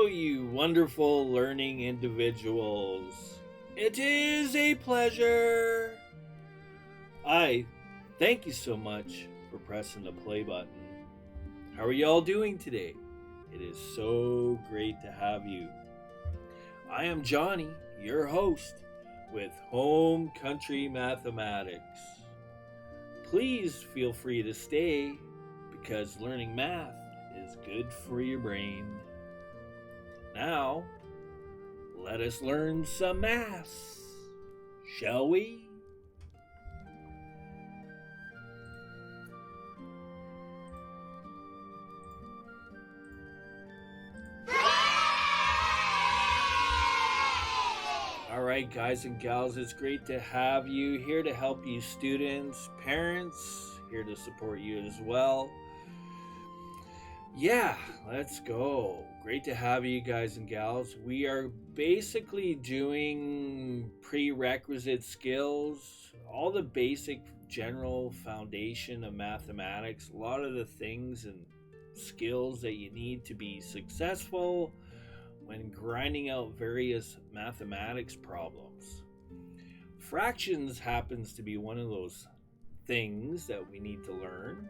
you wonderful learning individuals. It is a pleasure. I thank you so much for pressing the play button. How are y'all doing today? It is so great to have you. I am Johnny, your host, with HomeCountry Mathematics. Please feel free to stay because learning math is good for your brain. Now, let us learn some math, shall we? Alright, guys and gals, it's great to have you here to help you students, parents, here to support you as well. Yeah, let's go. Great to have you guys and gals. We are basically doing prerequisite skills, all the basic general foundation of mathematics, a lot of the things and skills that you need to be successful when grinding out various mathematics problems. Fractions happens to be one of those things that we need to learn.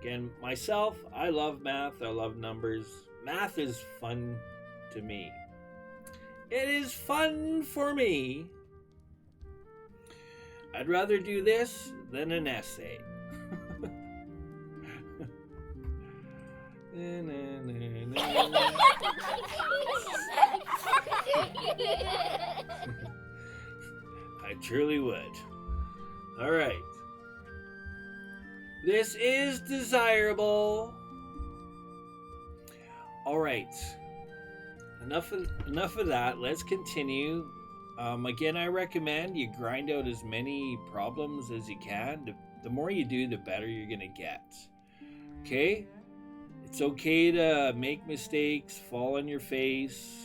Again, myself, I love math, I love numbers. Math is fun to me. It is fun for me. I'd rather do this than an essay. I truly would. All right. This is desirable. All right. Enough of that. Let's continue. Again, I recommend you grind out as many problems as you can. The more you do, the better you're going to get. Okay? It's okay to make mistakes, fall on your face.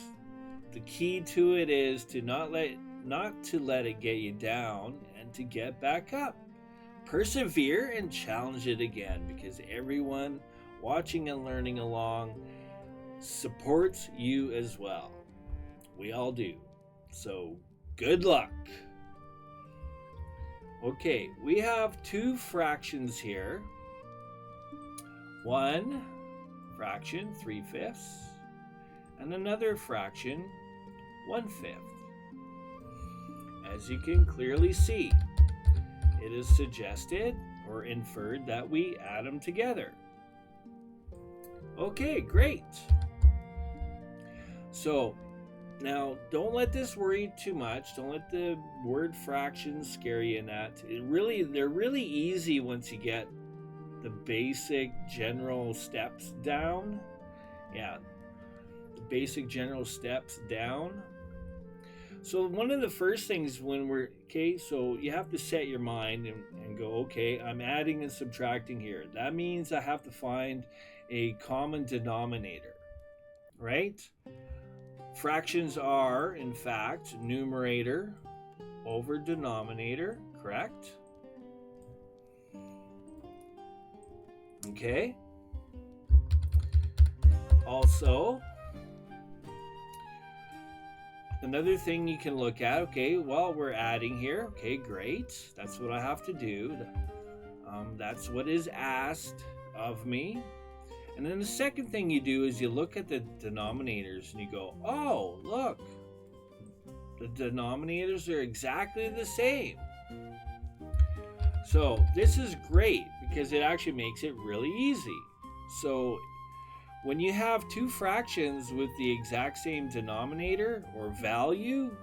The key to it is to not to let it get you down and to get back up. Persevere and challenge it again, because everyone watching and learning along supports you as well. We all do. So good luck. Okay, we have two fractions here. One fraction, 3/5, and another fraction, 1/5. As you can clearly see, it is suggested or inferred that we add them together. Okay, great. So now don't let this worry too much. Don't let the word fractions scare you in that. They're really easy once you get the basic general steps down. Yeah, the basic general steps down. So one of the first things so you have to set your mind and go, okay, I'm adding and subtracting here. That means I have to find a common denominator, right? Fractions are, in fact, numerator over denominator, correct? Okay. Also, another thing you can look at, okay, well, we're adding here. Okay, great. That's what I have to do. That's what is asked of me. And then the second thing you do is you look at the denominators and you go, oh, look, the denominators are exactly the same. So this is great because it actually makes it really easy. So when you have two fractions with the exact same denominator or value,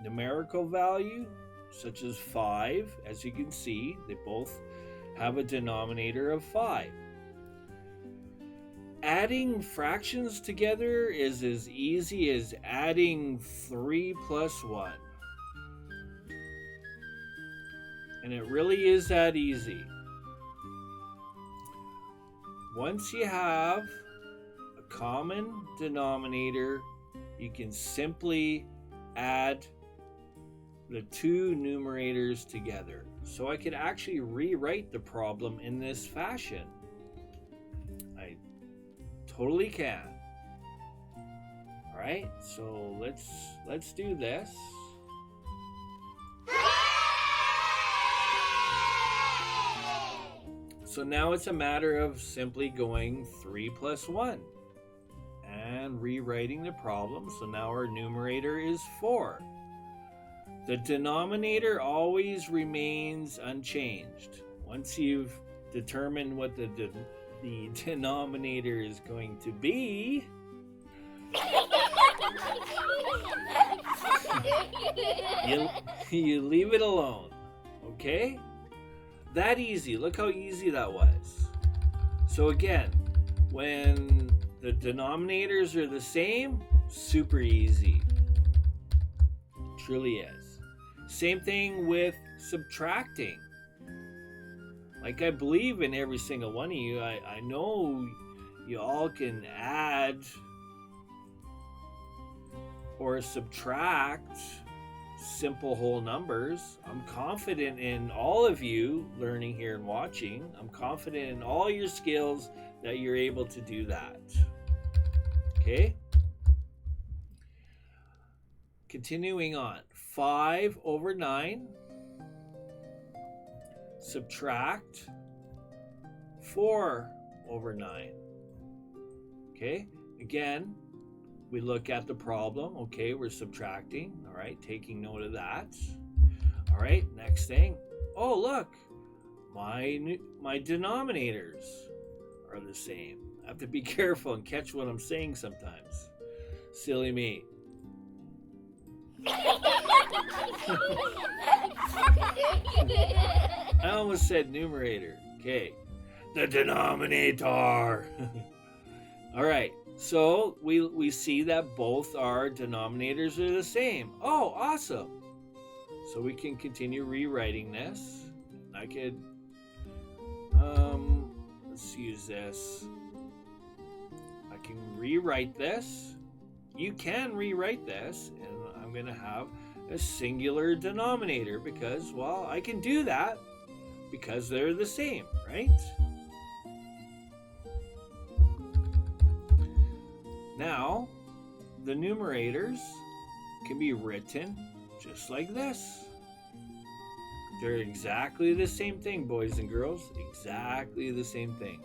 numerical value, such as 5, as you can see, they both have a denominator of 5. Adding fractions together is as easy as adding 3 plus 1. And it really is that easy. Once you have a common denominator, you can simply add the two numerators together. So I could actually rewrite the problem in this fashion. I totally can. right, so let's do this. So now it's a matter of simply going 3 plus 1 and rewriting the problem. So now our numerator is 4. The denominator always remains unchanged. Once you've determined what the denominator is going to be, you leave it alone, okay? That easy. Look how easy that was. So again, when the denominators are the same, super easy. Truly is. Same thing with subtracting. Like, I believe in every single one of you. I know you all can add or subtract simple whole numbers. I'm confident in all of you learning here and watching. I'm confident in all your skills that you're able to do that. Okay? Continuing on. 5 over 9. Subtract 4 over 9. Okay? Again, we look at the problem. Okay, we're subtracting. All right, taking note of that. All right, next thing. Oh, look, my denominators are the same. I have to be careful and catch what I'm saying sometimes. Silly me. I almost said numerator. Okay, the denominator. All right. So we see that both our denominators are the same. Oh, awesome. So we can continue rewriting this. I could, let's use this. I can rewrite this. You can rewrite this, and I'm going to have a singular denominator because, well, I can do that because they're the same, right? Now, the numerators can be written just like this. They're exactly the same thing, boys and girls. Exactly the same thing.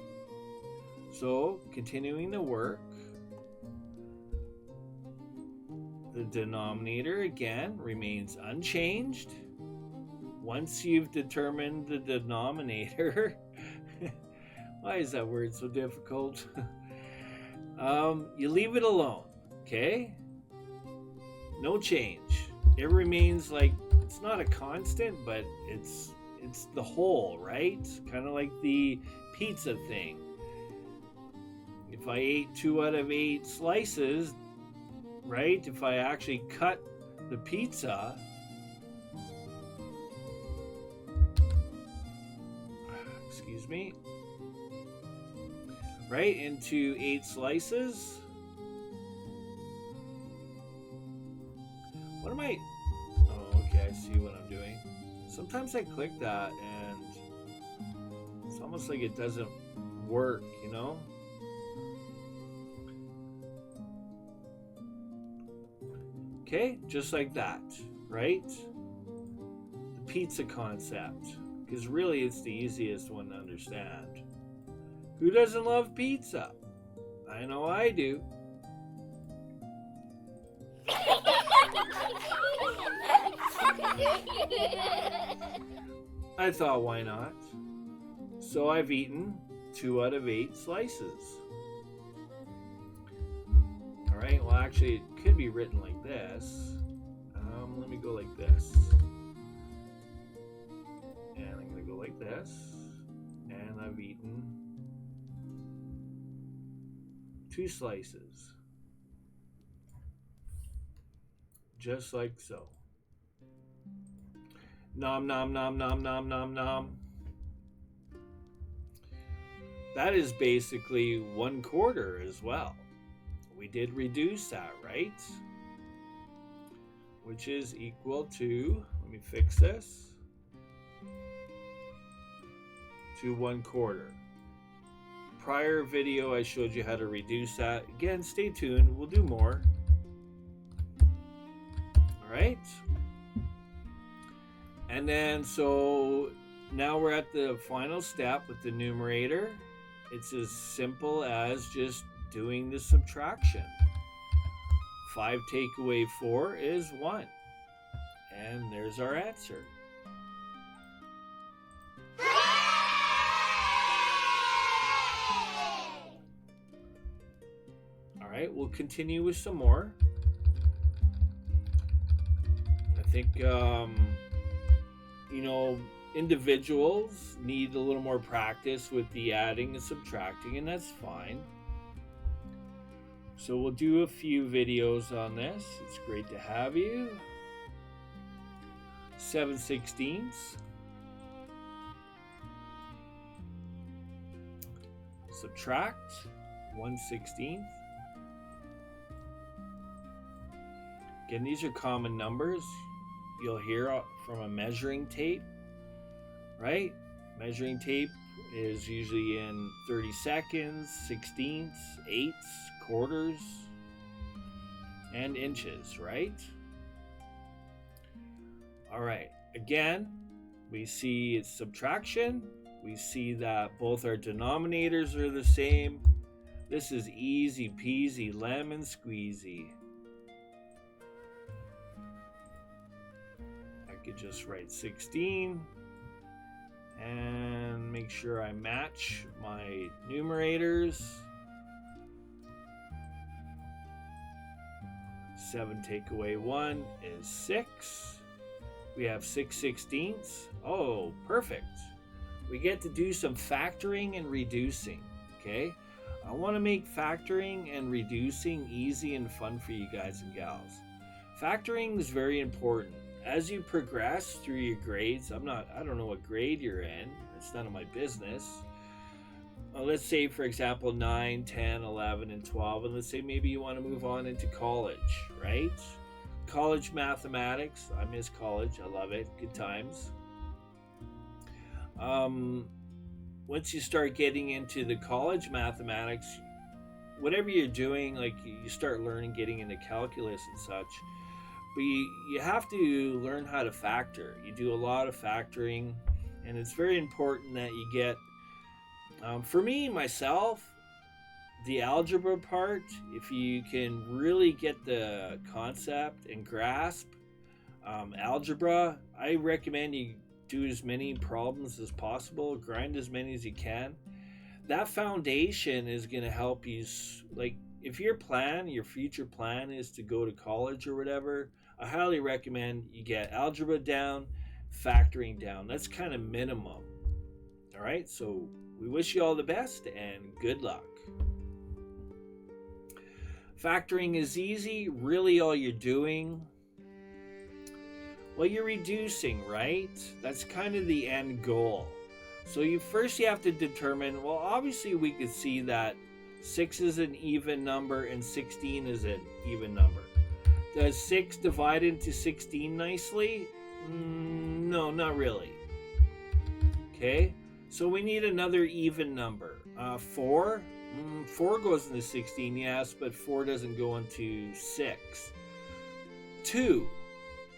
So, continuing the work, the denominator, again, remains unchanged. Once you've determined the denominator, why is that word so difficult? You leave it alone, okay? No change. It remains like, it's not a constant, but it's the whole, right? Kind of like the pizza thing. If I ate 2 out of 8 slices, right? If I actually cut the pizza, excuse me, right, into 8 slices. What am I? Oh, okay, I see what I'm doing. Sometimes I click that and it's almost like it doesn't work, you know? Okay, just like that, right? The pizza concept, because really it's the easiest one to understand. Who doesn't love pizza? I know I do. I thought, why not? So I've eaten 2 out of 8 slices. Alright, well actually it could be written like this. Let me go like this. And I'm going to go like this. And I've eaten 2 slices. Just like so. Nom nom nom nom nom nom nom. That is basically 1/4 as well. We did reduce that, right? Which is equal to, let me fix this, to 1/4. Prior video I showed you how to reduce that. Again, stay tuned, we'll do more. right? And then, so now we're at the final step with the numerator. It's as simple as just doing the subtraction. 5 take away 4 is 1. And there's our answer. All right, we'll continue with some more. I think, individuals need a little more practice with the adding and subtracting, and that's fine. So we'll do a few videos on this. It's great to have you. 7/16. Subtract 1/16. Again, these are common numbers you'll hear from a measuring tape, right? Measuring tape is usually in 30 seconds, 16ths, 8ths, quarters, and inches, right? All right, again, we see it's subtraction. We see that both our denominators are the same. This is easy peasy lemon squeezy. I could just write 16 and make sure I match my numerators. 7 take away 1 is 6. We have 6/16. Oh, perfect. We get to do some factoring and reducing, okay? I want to make factoring and reducing easy and fun for you guys and gals. Factoring is very important. As you progress through your grades, I don't know what grade you're in. It's none of my business. Let's say, for example, 9, 10, 11, and 12, and let's say maybe you want to move on into college, right? College mathematics. I miss college. I love it. Good times. Once you start getting into the college mathematics, whatever you're doing, like you start learning, getting into calculus and such, but you have to learn how to factor. You do a lot of factoring, and it's very important that you get, for me, myself, the algebra part, if you can really get the concept and grasp algebra, I recommend you do as many problems as possible, grind as many as you can. That foundation is going to help you. Like, if your future plan is to go to college or whatever, I highly recommend you get algebra down, factoring down. That's kind of minimum. All right, so we wish you all the best and good luck. Factoring is easy. Really, all you're doing, well, you're reducing, right? That's kind of the end goal. So you have to determine, well, obviously we could see that 6 is an even number and 16 is an even number. Does 6 divide into 16 nicely? No, not really. Okay, so we need another even number. 4? 4 goes into 16, yes, but 4 doesn't go into 6. 2.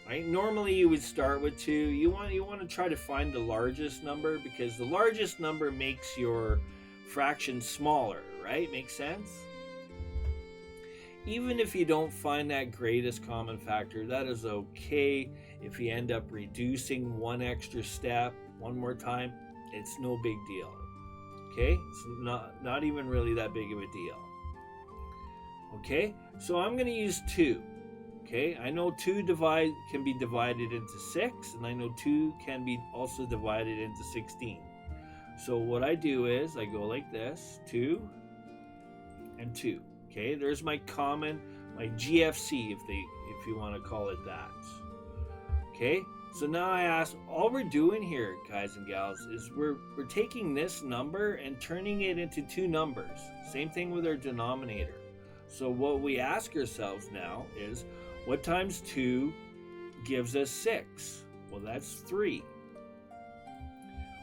Right? Normally you would start with 2. You want to try to find the largest number, because the largest number makes your fraction smaller, right? Makes sense? Even if you don't find that greatest common factor, that is okay. If you end up reducing one extra step one more time, it's no big deal. Okay? It's not even really that big of a deal. Okay? So I'm going to use 2. Okay, I know 2 can be divided into 6, and I know 2 can be also divided into 16. So what I do is I go like this, 2 and 2. Okay, there's my common, my GFC, if you want to call it that. Okay, so now I ask, all we're doing here, guys and gals, is we're taking this number and turning it into 2 numbers. Same thing with our denominator. So what we ask ourselves now is, what times 2 gives us 6? Well, that's 3.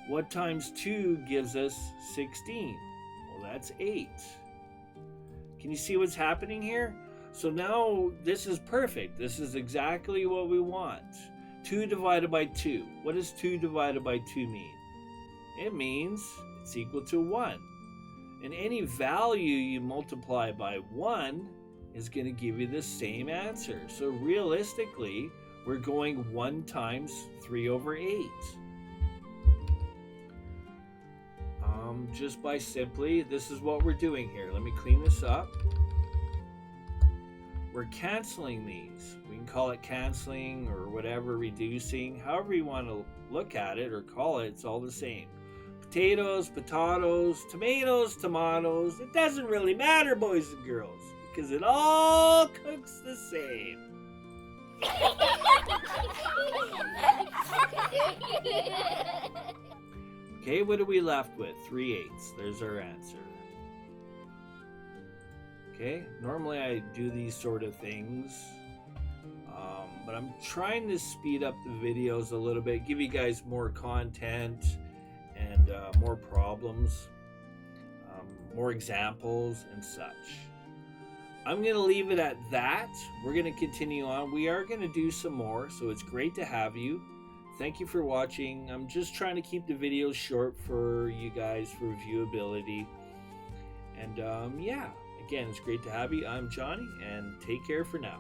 What times 2 gives us 16? Well, that's 8. Can you see what's happening here? So now this is perfect. This is exactly what we want. 2 divided by 2. What does 2 divided by 2 mean? It means it's equal to 1. And any value you multiply by 1 is going to give you the same answer. So realistically, we're going 1 times 3 over 8. Just by simply, this is what we're doing here. Let me clean this up. We're canceling these. We can call it canceling or whatever, reducing, however you want to look at it or call it, it's all the same. Potatoes, potatoes, tomatoes, tomatoes. It doesn't really matter, boys and girls, because it all cooks the same. Okay, what are we left with? 3/8. There's our answer. Okay, normally I do these sort of things, but I'm trying to speed up the videos a little bit, give you guys more content and more problems, more examples and such. I'm going to leave it at that. We're going to continue on. We are going to do some more, so it's great to have you. Thank you for watching. I'm just trying to keep the videos short for you guys for viewability. And yeah, again, it's great to have you. I'm Johnny, and take care for now.